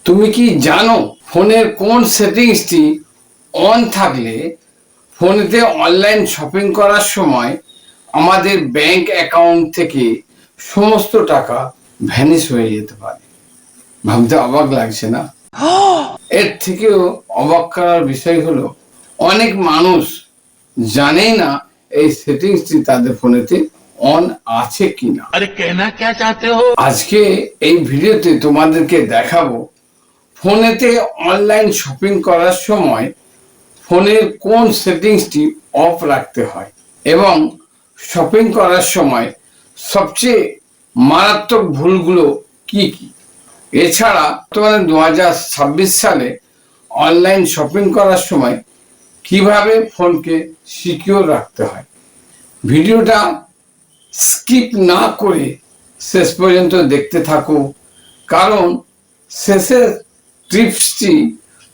তুমি কি জানো ফোনের কোন সেটিংসটি অন থাকলে ফোনেতে অনলাইন শপিং করার সময় আমাদের ব্যাংক অ্যাকাউন্ট থেকে সমস্ত টাকা ভ্যানিশ হয়ে যেতে পারে? ভাবতে অবাক লাগছে না? এর থেকেও অবাক করার বিষয় হলো অনেক মানুষ জানেই না এই সেটিংসটি তাদের ফোনেতে অন আছে কিনা। अरे कहना क्या चाहते हो? আজকে এই ভিডিওতে তোমাদেরকে দেখাবো ফোনেতে অনলাইন শপিং করার সময় ফোনের কোন সেটিংসটি অফ রাখতে হয় এবং শপিং করার সময় সবচেয়ে মারাত্মক ভুলগুলো কি কি। এছাড়া বর্তমানে 2026 সালে অনলাইন শপিং করার সময় কিভাবে ফোনকে সিকিউর রাখতে হয়। ভিডিওটা স্কিপ না করে শেষ পর্যন্ত দেখতে থাকো, কারণ শেষের টিপসটি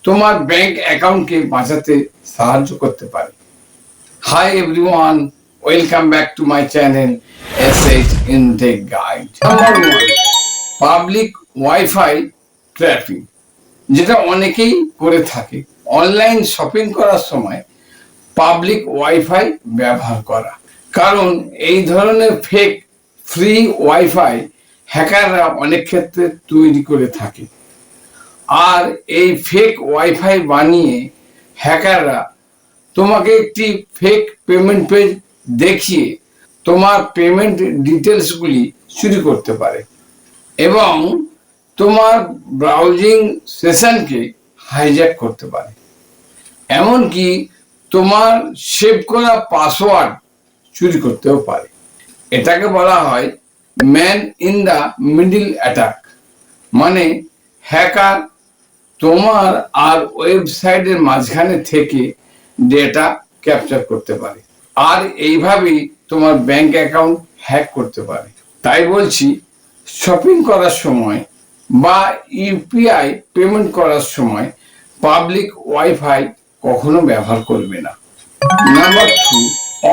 তোমার ব্যাংক অ্যাকাউন্টকে বাঁচাতে সাহায্য করতে পারে। Hi everyone, welcome back to my channel SH Intech Guide. Number 1, public wifi trapping, যেটা অনেকেই করে থাকে। অনলাইন শপিং করার সময় পাবলিক ওয়াইফাই ব্যবহার করা, কারণ এই ধরনের ফেক ফ্রি ওয়াইফাই হ্যাকাররা অনেক ক্ষেত্রে তৈরি করে থাকে। আর এই ফেক ওয়াইফাই বানিয়ে হ্যাকাররা তোমাকে একটি ফেক পেমেন্ট পেজ দেখিয়ে তোমার পেমেন্ট ডিটেলসগুলি চুরি করতে পারে এবং তোমার ব্রাউজিং সেশনকে হাইজ্যাক করতে পারে। এমনকি তোমার সেভ করা পাসওয়ার্ড চুরি করতেও পারে। এটাকে বলা হয় man in the middle attack, মানে হ্যাকার তোমার আর ওয়েবসাইটের মাঝখানে থেকে ডেটা ক্যাপচার করতে পারে আর এইভাবেই তোমার ব্যাংক অ্যাকাউন্ট হ্যাক করতে পারে। তাই বলছি, শপিং করার সময় বা ইউপিআই পেমেন্ট করার সময় পাবলিক ওয়াইফাই কখনো ব্যবহার করবে না। Number 2,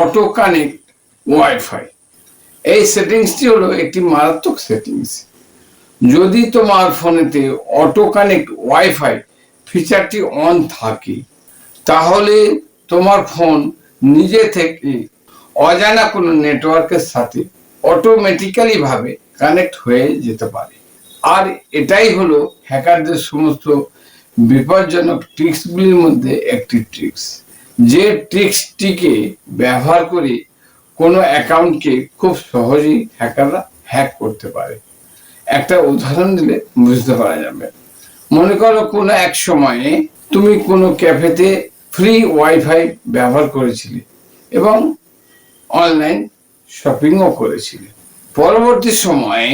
auto connect wifi. এই সেটিংসটি হলো একটি মারাত্মক সেটিংস। যদি তোমার ফোনেতে অটো কানেক্ট ওয়াইফাই ফিচারটি অন থাকে, তাহলে তোমার ফোন নিজে থেকে অজানা কোনো নেটওয়ার্কের সাথে অটোমেটিক্যালি ভাবে কানেক্ট হয়ে যেতে পারে। আর এটাই হলো হ্যাকারদের সমস্ত বিপজ্জনক ট্রিক্সগুলির মধ্যে একটি ট্রিক্স, যে ট্রিক্সটিকে ব্যবহার করে কোনো অ্যাকাউন্টকে খুব সহজেই হ্যাকাররা হ্যাক করতে পারে। একটা উদাহরণ দিলে বুঝতে পারা যাবে। মনে করো কোনো এক সময়ে তুমি কোনো ক্যাফেতে ফ্রি ওয়াইফাই ব্যবহার করেছিলে এবং অনলাইন শপিংও করেছিলে। পরবর্তী সময়ে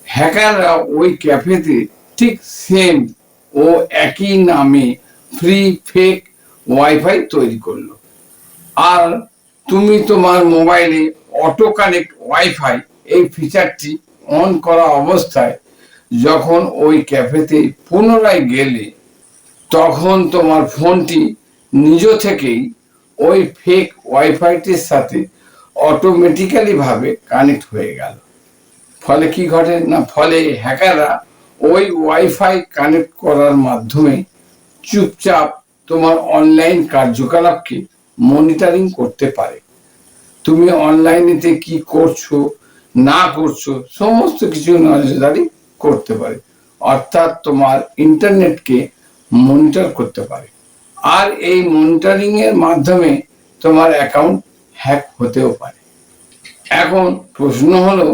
হ্যাকাররা ওই ক্যাফেতে ঠিক সেম ও একই নামে ফ্রি ফেক ওয়াইফাই তৈরি করলো। আর তুমি তোমার মোবাইলে অটো কানেক্ট ওয়াইফাই এই ফিচারটি অন করা অবস্থায় যখন ওই ক্যাফেতে পুনরায় গেলে, তখন তোমার ফোনটি নিজ থেকেই ওই ফেক ওয়াইফাইটির সাথে অটোমেটিক্যালি ভাবে কানেক্ট হয়ে গেল। ফলে কি ঘটে না, ফলে হ্যাকাররা ওই ওয়াইফাই কানেক্ট করার মাধ্যমে চুপচাপ তোমার অনলাইন কার্যকলাপকে মনিটরিং করতে পারে। তুমি অনলাইনেতে কি করছো না করছো সমস্ত কিছু নজরদারি করতে পারে, অর্থাৎ তোমার ইন্টারনেটকে মনিটর করতে পারে। আর এই মনিটরিং এর মাধ্যমে তোমার অ্যাকাউন্ট হ্যাক হতেও পারে। এখন প্রশ্ন হলো,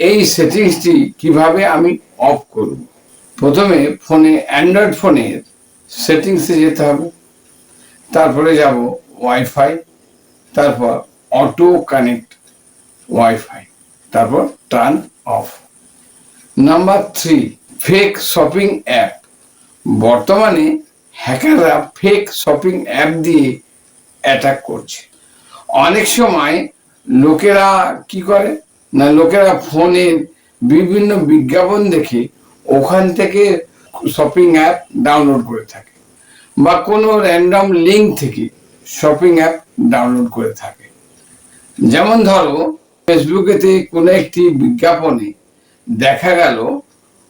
এই সেটিংসটি কিভাবে আমি অফ করব? প্রথমে ফোনে, অ্যান্ড্রয়েড ফোনের সেটিংসে যেতে হবে, তারপরে যাব ওয়াইফাই, তারপর অটো কানেক্ট ওয়াইফাই, তারপর turn off. Number 3, fake shopping app. বর্তমানে হ্যাকাররা ফেক শপিং অ্যাপ দিয়ে অ্যাটাক করছে। অনেক সময় লোকেরা কি করে না, লোকেরা ফোনে বিভিন্ন বিজ্ঞাপন দেখে ওখান থেকে শপিং অ্যাপ ডাউনলোড করে থাকে বা কোনো র্যান্ডম লিঙ্ক থেকে শপিং অ্যাপ ডাউনলোড করে থাকে। যেমন ধরো, ফেসবুকেতে কোনো একটি বিজ্ঞাপনে দেখা গেল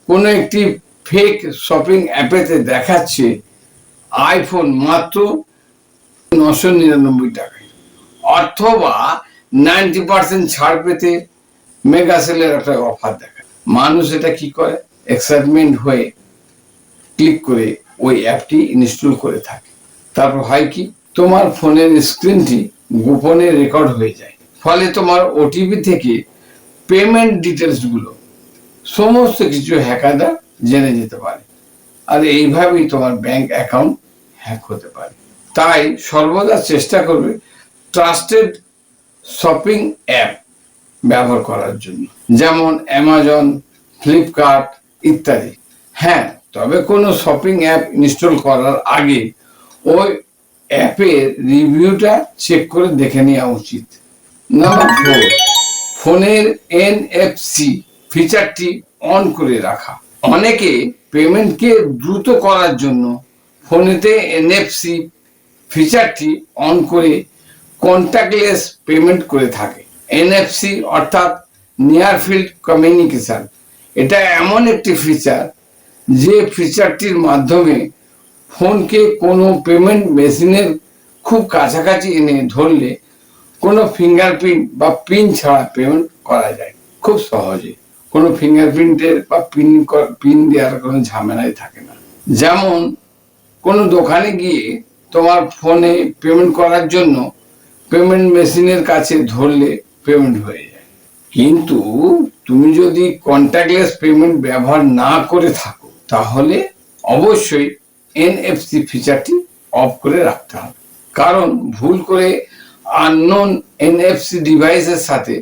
কোনো একটি ফেক শপিং অ্যাপেতে দেখাচ্ছে আইফোন মাত্র 999 টাকায়, অথবা 90% ছাড় পেতে মেগা সেলের একটা অফার দেখায়। মানুষ এটা কি করে, এক্সাইটমেন্ট হয়ে ক্লিক করে ওই অ্যাপটি ইনস্টল করে থাকে। তারপর হয় কি, তোমার ফোনের স্ক্রিনটি গোপনে রেকর্ড হয়ে যায়, ফলে তোমার ওটিপি থেকে পেমেন্ট ডিটেলস গুলো সমস্ত কিছু হ্যাকাররা জেনে যেতে পারে, আর এইভাবেই তোমার ব্যাংক অ্যাকাউন্ট হ্যাক হতে পারে। তাই সর্বদা চেষ্টা করবে ট্রাস্টেড শপিং অ্যাপ ব্যবহার করার জন্য, যেমন অ্যামাজন, ফ্লিপকার্ট ইত্যাদি। হ্যাঁ, তবে কোনো শপিং অ্যাপ ইনস্টল করার আগে ওই অ্যাপের রিভিউটা চেক করে দেখে নেওয়া উচিত। নাম্বার 4, ফোনের NFC ফিচারটি অন করে রাখা। অনেকে পেমেন্টকে দ্রুত করার জন্য ফোনেতে NFC ফিচারটি অন করে কন্ট্যাক্টলেস পেমেন্ট করে থাকে। NFC অর্থাৎ নিয়ার ফিল্ড কমিউনিকেশন, এটা এমন একটি ফিচার যে ফিচারটির মাধ্যমে ফোনকে কোনো পেমেন্ট মেশিনের খুব কাছাকাছি এনে ধরলে কোনো ফিঙ্গারপ্রিন্ট বা পিন ছাড়া পেমেন্ট করা যায় খুব সহজে। কোনো ফিঙ্গারপ্রিন্টের বা পিন দেওয়ার কোনো ঝামেলাই থাকে না। যেমন কোনো দোকানে গিয়ে তোমার ফোনে পেমেন্ট করার জন্য পেমেন্ট মেশিনের কাছে ধরলে পেমেন্ট হয়ে যায়, কিন্তু তুমি যদি কন্ট্যাক্টলেস পেমেন্ট ব্যবহার না করে থাকো তাহলে অবশ্যই NFC ফিচারটি অফ করে রাখতে হবে, কারণ ভুল করে আননোন NFC ডিভাইসের সাথে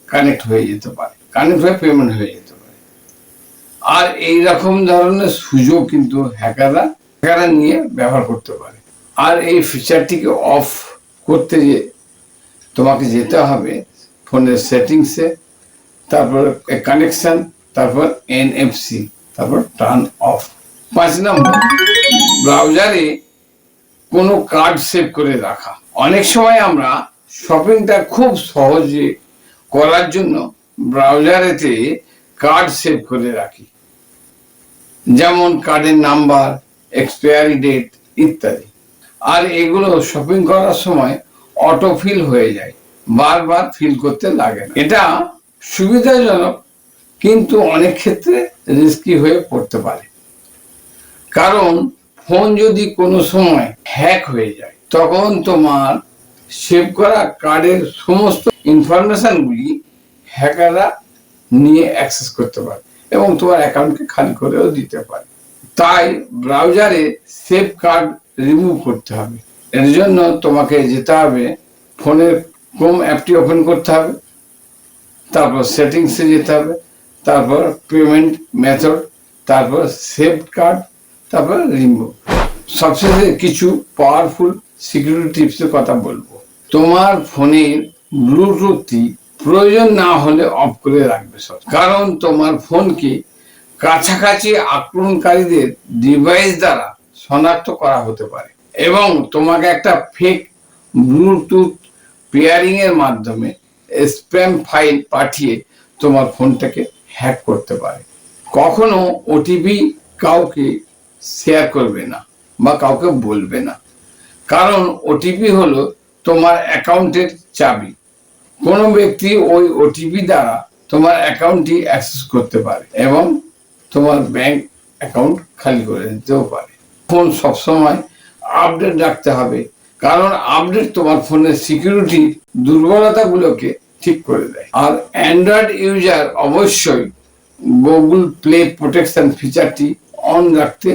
কানেক্ট হয়ে যেতে পারে, কানেক্ট হয়ে পেমেন্ট হয়ে যেতে পারে। আর এই রকম ধরনের সুযোগ কিন্তু হ্যাকাররা নিয়ে ব্যবহার করতে পারে। আর এই ফিচারটিকে অফ করতে তোমাকে যেতে হবে ফোনের সেটিংসে, তারপর কানেকশন, তারপর NFC, তারপর টার্ন অফ। 5 নম্বর, ব্রাউজারে কোনো কার্ড সেভ করে রাখা। অনেক সময় আমরা শপিংটা খুব সহজে করার জন্য ব্রাউজারেতে কার্ড সেভ করে রাখি, যেমন কার্ডের নাম্বার, এক্সপায়ারি ডেট ইত্যাদি। আর এগুলো শপিং করার সময় অটো ফিল হয়ে যায়, বারবার ফিল করতে লাগে না। এটা সুবিধাজনক, কিন্তু অনেক ক্ষেত্রে রিস্কি হয়ে পড়তে পারে, কারণ ফোন যদি কোনো সময় হ্যাক হয়ে যায় তখন তোমার সেভ করা কার্ডের সমস্ত ইনফরমেশনগুলি হ্যাকাররা নিয়ে অ্যাক্সেস করতে পারে এবং তোমার অ্যাকাউন্টকে খালি করেও দিতে পারে। তাই ব্রাউজারে সেভ কার্ড রিমুভ করতে হবে। এর জন্য তোমাকে যেতে হবে ফোনের ক্রোম অ্যাপটি ওপেন করতে হবে, তারপর সেটিংসে যেতে হবে, তারপর পেমেন্ট মেথড, তারপর সেভ কার্ড, তারপর রিমুভ। সবশেষে কিছু পাওয়ারফুল সিকিউরিটি টিপসের কথা বলবো। তোমার ফোনের ব্লুটুথটি প্রয়োজন না হলে অফ করে রাখবে সব, কারণ তোমার ফোনকে কাছাকাছি আক্রমণকারীদের ডিভাইস দ্বারা শনাক্ত করা হতে পারে এবং তোমাকে একটা ফেক ব্লুটুথ পেয়ারিং এর মাধ্যমে স্প্যাম ফাইল পাঠিয়ে তোমার ফোনটাকে হ্যাক করতে পারে। কখনো ওটিপি কাউকে শেয়ার করবে না বা কাউকে বলবে না, কারণ ওটিপি হলো তোমার অ্যাকাউন্টের চাবি। কোনো ব্যক্তি ওই ওটিপি দ্বারা তোমার অ্যাকাউন্টটি অ্যাক্সেস করতে পারে এবং তোমার ব্যাংক অ্যাকাউন্ট খালি করে দিতেও পারে। ফোন সবসময় আপডেট রাখতে হবে, কারণ আপডেট তোমার ফোনের সিকিউরিটি দুর্বলতাগুলোকে ঠিক করে দেয়। আর অ্যান্ড্রয়েড ইউজার অবশ্যই গুগল প্লে প্রোটেকশন ফিচারটি অন রাখতে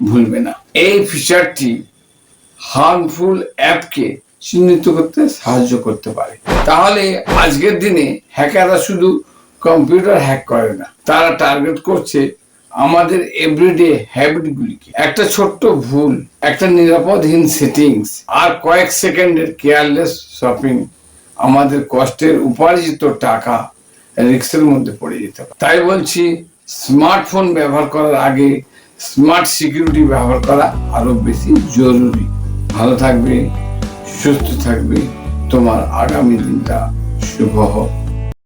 ভুলবে না। এই ফিচারটি হার্মফুল অ্যাপকে চিহ্নিত করতে সাহায্য করতে পারে। তাহলে আজকের দিনে হ্যাকাররা শুধু কম্পিউটার হ্যাক করে না, তারা টার্গেট করছে আমাদের এভরিডে হ্যাবিটগুলিকে। একটা ছোট্ট ভুল, একটা নিরাপদহীন সেটিংস আর কয়েক সেকেন্ডের কেয়ারলেস শপিং আমাদের কষ্টের উপার্জিত টাকা রিস্কের মধ্যে পড়ে যেতে পারে। তাই বলছি, স্মার্টফোন ব্যবহার করার আগে স্মার্ট সিকিউরিটি ব্যবহার করা আরো বেশি জরুরি। ভালো থাকবে, সুস্থ থাকবে, তোমার আগামী দিনটা শুভ হোক।